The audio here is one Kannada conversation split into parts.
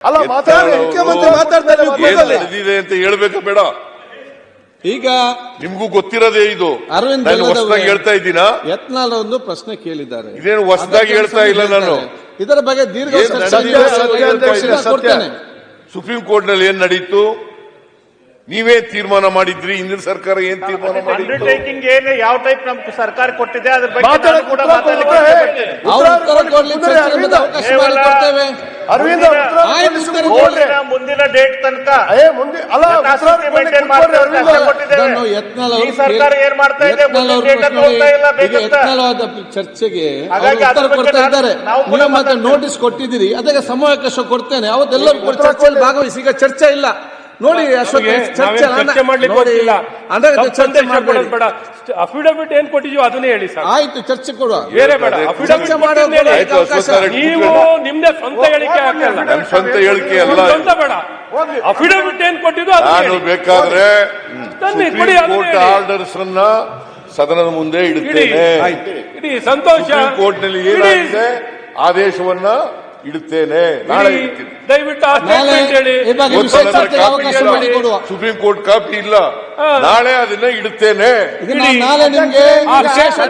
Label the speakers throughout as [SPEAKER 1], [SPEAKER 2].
[SPEAKER 1] ಅಲ್ಲ ಮುಖ್ಯಮಂತ್ರಿ ಮಾತಾಡ್ತಾರೆ
[SPEAKER 2] ನಡೆದಿದೆ ಅಂತ ಹೇಳ್ಬೇಕಾ ಬೇಡ?
[SPEAKER 3] ಈಗ
[SPEAKER 2] ನಿಮ್ಗೂ ಗೊತ್ತಿರೋದೇ ಇದು.
[SPEAKER 3] ಅರವಿಂದ್
[SPEAKER 2] ಹೊಸದಾಗಿ ಹೇಳ್ತಾ ಇದ್ದೀನಾ?
[SPEAKER 3] ಯತ್ನಾಳ್ ಒಂದು ಪ್ರಶ್ನೆ ಕೇಳಿದ್ದಾರೆ.
[SPEAKER 2] ಇದೇನು ಹೊಸದಾಗಿ ಹೇಳ್ತಾ ಇಲ್ಲ ನಾನು.
[SPEAKER 3] ಇದರ ಬಗ್ಗೆ ದೀರ್ಘ
[SPEAKER 2] ಸುಪ್ರೀಂ ಕೋರ್ಟ್ ನಲ್ಲಿ ಏನ್ ನಡೀತು? ನೀವೇ ತೀರ್ಮಾನ ಮಾಡಿದ್ರಿ. ಹಿಂದಿನ ಸರ್ಕಾರ ಏನ್ ತೀರ್ಮಾನ ಮಾಡಿದ್ರು?
[SPEAKER 4] ಅಂಡರ್ಟೇಕಿಂಗ್ ಏನು ಯಾವ ಟೈಪ್ ನಮ್ಗೆ ಸರ್ಕಾರ ಕೊಟ್ಟಿದೆ ಅದ್ರ ಬಗ್ಗೆ ಮುಂದಿನ ಡೇಟ್ ತನಕ ಈ ಸರ್ಕಾರ ಏನ್ ಮಾಡ್ತಾ ಇದೆ
[SPEAKER 3] ಚರ್ಚೆಗೆ ಕೊಡ್ತಾ ಇದ್ದಾರೆ. ಮತ್ತೆ ನೋಟಿಸ್ ಕೊಟ್ಟಿದ್ದೀರಿ, ಅದಕ್ಕೆ ಸಮಯಾವಕಾಶ ಕೊಡ್ತೇನೆ. ಅವತ್ತೆಲ್ಲರೂ ಚರ್ಚೆಯಲ್ಲಿ ಭಾಗವಹಿಸಿ. ಈಗ ಚರ್ಚೆ ಇಲ್ಲ ನೋಡಿ ಅಶೋಕ್, ಚರ್ಚೆ
[SPEAKER 5] ಮಾಡ್ಲಿಕ್ಕೆ ಅಫಿಡವಿಟ್ ಏನ್ ಕೊಟ್ಟಿದ್ಯೋ ಅದನ್ನೇ ಹೇಳಿ ಸರ್.
[SPEAKER 3] ಆಯ್ತು, ಚರ್ಚೆ ಕೊಡುವ,
[SPEAKER 5] ಬೇರೆ ಬೇಡ. ಅಫಿಡವಿಟ್ ನೀವು ನಿಮ್ದೇ ಸ್ವಂತ ಹೇಳಿಕೆ ಹಾಕಲ್ಲ.
[SPEAKER 2] ನನ್ನ ಸ್ವಂತ ಹೇಳಿಕೆ ಅಲ್ಲ,
[SPEAKER 5] ಸ್ವಂತ ಬೇಡ. ಅಫಿಡವಿಟ್ ಏನ್ ಕೊಟ್ಟಿದ್ದು
[SPEAKER 2] ನಾನು ಬೇಕಾದ್ರೆ ಕೋರ್ಟ್ ಆರ್ಡರ್ಸ್ ಅನ್ನ ಸದನದ ಮುಂದೆ ಇಡುತ್ತೇನೆ.
[SPEAKER 5] ಇಡೀ ಸಂತೋಷ.
[SPEAKER 2] ಕೋರ್ಟ್ ನಲ್ಲಿ ಏನಾಗಿದೆ ಆದೇಶವನ್ನ ಇಡುತ್ತೇನೆ. ನಾಳೆ
[SPEAKER 5] ದಯವಿಟ್ಟು
[SPEAKER 2] ಸುಪ್ರೀಂ ಕೋರ್ಟ್ ಕಾಪಿ ಇಲ್ಲ, ನಾಳೆ ಅದನ್ನ ಇಡುತ್ತೇನೆ.
[SPEAKER 3] ನಾಳೆ ನಿಮಗೆ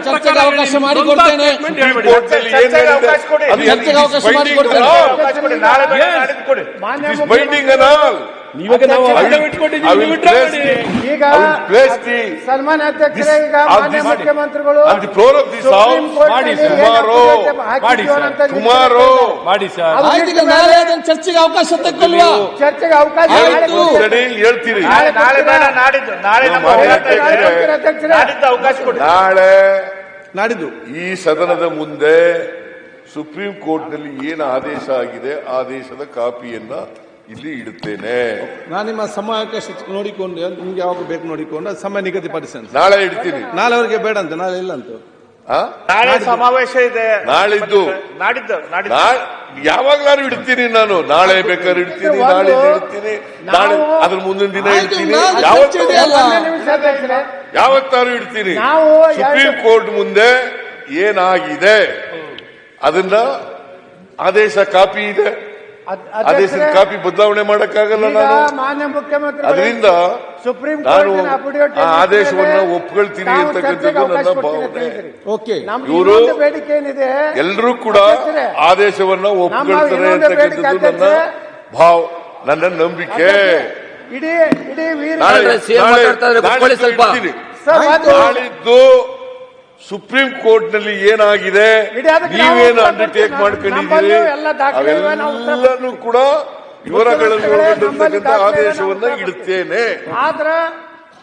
[SPEAKER 3] ಚರ್ಚೆಗೆ ಅವಕಾಶ ಮಾಡಿಕೊಡ್ತೇನೆ.
[SPEAKER 2] ಬೈಂಡಿಂಗ್ ಅನಾಲ್
[SPEAKER 5] ಇವಾಗ ನಾವು
[SPEAKER 1] ಸನ್ಮಾನ್ಯ ಅಧ್ಯಕ್ಷರೇ, ಈಗ ಮಾನ್ಯ ಮುಖ್ಯಮಂತ್ರಿಗಳು
[SPEAKER 2] ಸುಮಾರು
[SPEAKER 5] ಮಾಡಿ ಸರ್.
[SPEAKER 3] ನಾಳೆ ಚರ್ಚೆಗೆ ಅವಕಾಶ ತಗೊಳ್ಳುವ.
[SPEAKER 1] ಚರ್ಚೆಗೆ ಅವಕಾಶ
[SPEAKER 2] ಹೇಳ್ತೀರಿ.
[SPEAKER 3] ನಾಡಿದ್ದು
[SPEAKER 2] ಈ ಸದನದ ಮುಂದೆ ಸುಪ್ರೀಂ ಕೋರ್ಟ್ ನಲ್ಲಿ ಏನು ಆದೇಶ ಆಗಿದೆ ಆದೇಶದ ಕಾಪಿಯನ್ನ ಇಲ್ಲಿ ಇಡುತ್ತೇನೆ.
[SPEAKER 3] ನಾನು ನಿಮ್ಮ ಸಮಯಾವಕಾಶ ನೋಡಿಕೊಂಡು ನಿಮ್ಗೆ ಯಾವಾಗ ಬೇಕು ನೋಡಿಕೊಂಡು ಸಮಯ ನಿಗದಿಪಡಿಸಿ.
[SPEAKER 2] ನಾಳೆ ಇಡ್ತೀನಿ.
[SPEAKER 3] ನಾಳೆ ಅವರಿಗೆ ಬೇಡ ಅಂತ, ನಾಳೆ ಇಲ್ಲ ಅಂತ.
[SPEAKER 4] ನಾಳೆ ಸಮಾವೇಶ ಇದೆ.
[SPEAKER 2] ನಾಳಿದ್ದು ಯಾವಾಗ್ಲಾರು ಇಡ್ತೀನಿ ನಾನು. ನಾಳೆ ಬೇಕಾದ್ರೆ ಇಡ್ತೀನಿ, ನಾಳೆ ಇಡ್ತೀನಿ, ನಾಳೆ ಅದ್ರ ಮುಂದಿನ ದಿನ ಇಡ್ತೀನಿ, ಯಾವತ್ತಾರು ಇಡ್ತೀನಿ. ಸುಪ್ರೀಂ ಕೋರ್ಟ್ ಮುಂದೆ ಏನಾಗಿದೆ ಅದನ್ನ ಆದೇಶ ಕಾಪಿ ಇದೆ. ಆದೇಶದ ಕಾಪಿ ಬದಲಾವಣೆ ಮಾಡಕ್ಕಾಗಲ್ಲ ನಾನು.
[SPEAKER 1] ಮಾನ್ಯ ಮುಖ್ಯಮಂತ್ರಿ
[SPEAKER 2] ಅದರಿಂದ
[SPEAKER 1] ಸುಪ್ರೀಂ
[SPEAKER 2] ನಾನು ಆದೇಶವನ್ನ ಒಪ್ಕೊಳ್ತೀನಿ ಅಂತಕ್ಕಂಥದ್ದು ನನ್ನ ಭಾವನೆ. ಇವರು
[SPEAKER 1] ಬೇಡಿಕೆ ಏನಿದೆ,
[SPEAKER 2] ಎಲ್ಲರೂ ಕೂಡ ಆದೇಶವನ್ನ ಒಪ್ಕೊಳ್ತಾರೆ ಅಂತಕ್ಕಂಥದ್ದು ನನ್ನ ನನ್ನ ನಂಬಿಕೆ. ನಾಳಿದ್ದು ಸುಪ್ರೀಂ ಕೋರ್ಟ್ ನಲ್ಲಿ ಏನಾಗಿದೆ, ನೀವೇನು ಅಂಡರ್ಟೇಕ್ ಮಾಡ್ಕೊಂಡಿದ್ದೀರಿ, ಅವೆಲ್ಲನೂ ಕೂಡ ವಿವರಗಳನ್ನು ಒಳಗೊಂಡಿರ್ತಕ್ಕಂಥ ಆದೇಶವನ್ನ ಇಡುತ್ತೇನೆ.